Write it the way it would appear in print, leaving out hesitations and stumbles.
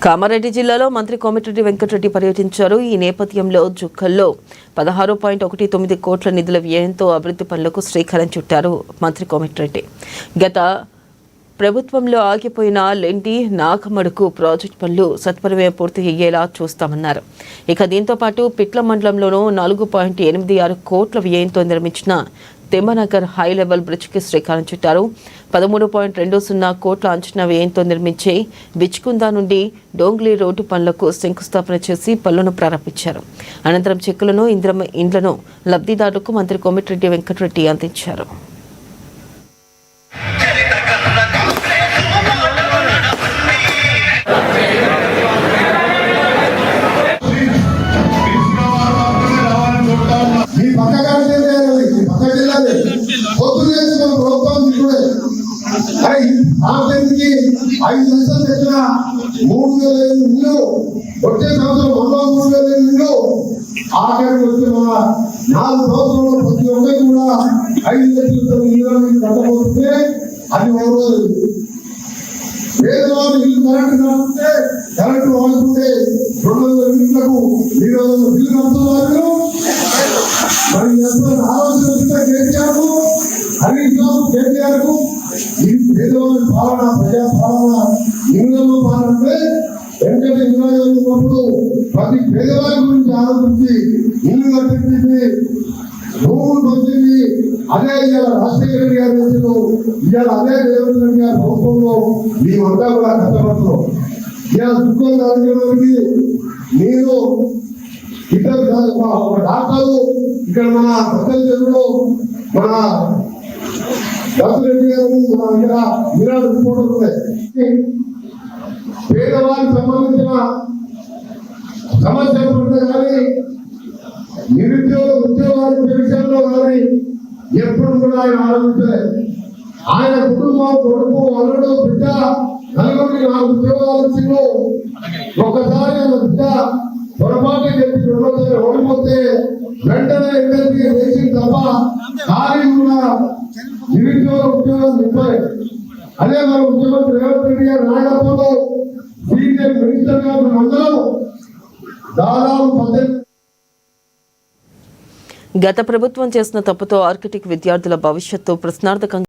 కామారెడ్డి జిల్లాలో మంత్రి కోమటిరెడ్డి వెంకటరెడ్డి పర్యటించారు. ఈ నేపథ్యంలో జుక్కల్లో 16.19 కోట్ల నిధుల వ్యయంతో అభివృద్ధి పనులకు శ్రీకారం చుట్టారు మంత్రి కోమటిరెడ్డి. గత ప్రభుత్వంలో ఆగిపోయిన లెండి నాగమడుకు ప్రాజెక్టు పనులు సత్వరమే పూర్తి అయ్యేలా చూస్తామన్నారు. ఇక దీంతో పాటు పిట్ల మండలంలోనూ 4.86 కోట్ల వ్యయంతో నిర్మించిన తెమ్మనగర్ హై లెవెల్ బ్రిడ్జ్కి శ్రీకారం చుట్టారు. 13.20 కోట్ల అంచనా వ్యయంతో నిర్మించే బిచ్కుందా నుండి డోంగ్లీ రోడ్డు పనులకు శంకుస్థాపన చేసి పనులను ప్రారంభించారు. అనంతరం చెక్కులను ఇండ్లను లబ్ధిదారులకు మంత్రి కోమటిరెడ్డి వెంకటరెడ్డి అందించారు. ఆఖరికి 5 లక్షలు తెచ్చిన 3,000 ఇల్లు వచ్చే సంవత్సరం 3,000 ఇల్లు ఆఖరికి వచ్చే మన 4 సంవత్సరంలో ప్రతి ఒక్కరికి కూడా 5 లక్షలతో ఇల్లు కట్టబోతుంటే అది ఒక రోజు పేదవాళ్ళు ఇల్లు కరెంటు కడితే కరెంటు వాడుతుంటే 200 ఇళ్లకు 300 బిల్లు కడుతున్నారు. మరి ఆలోచన వచ్చిన కేసీఆర్ కు ఈ పేదవాళ్ళ పాలన ప్రజా పాలన ఇంగ్లంలో పాలన వెంకట ఉన్నప్పుడు ప్రతి పేదవాళ్ళ గురించి ఆలోచించి ఇల్లు కట్టించింది, భూములు పంచింది. అదే ఇవాళ రాజశేఖర రెడ్డి గారి దేశంలో ఇవాళ అదే రేవంత్ రెడ్డి గారి ప్రభుత్వంలో మేమంతా కూడా కష్టపడుతున్నాం. ఇవాళ దుఃఖం రాజకీయాలకి నేను ఇద్దరు ఒక డాక్టర్లు ఇక్కడ మన ప్రజల్లో మన రెడ్డి గారు మన దగ్గర విరాట్ రిపోర్టర్ ఉన్నాయి. పేదవారికి సంబంధించిన సమస్యలు ఉంటే కానీ ఉద్యోగాల విషయంలో కానీ ఎప్పుడు కూడా ఆయన ఆలోచించలేదు. ఆయన కుటుంబం, కొడుకు, అల్లుడు, బిడ్డ నలుగురికి 4 ఉద్యోగాలు ఇచ్చిండు. ఒకసారి ఆయన బిడ్డ పొరపాటు చెప్పి 2సారి ఓడిపోతే వెంటనే ఎమ్మెల్సీ చేసింది తప్ప ఖాళీ ఉన్న నిరుద్యోగ ఉద్యోగాలు నింపారు. అదే మన ముఖ్యమంత్రి రేవంత్ రెడ్డి గారు నాయకత్వంలో సీనియర్ మినిస్టర్ గా అందరం దాదాపు 18. గత ప్రభుత్వం చేసిన తప్పుతో ఆర్కిటెక్ట్ విద్యార్థుల భవిష్యత్తు ప్రశ్నార్థకంగా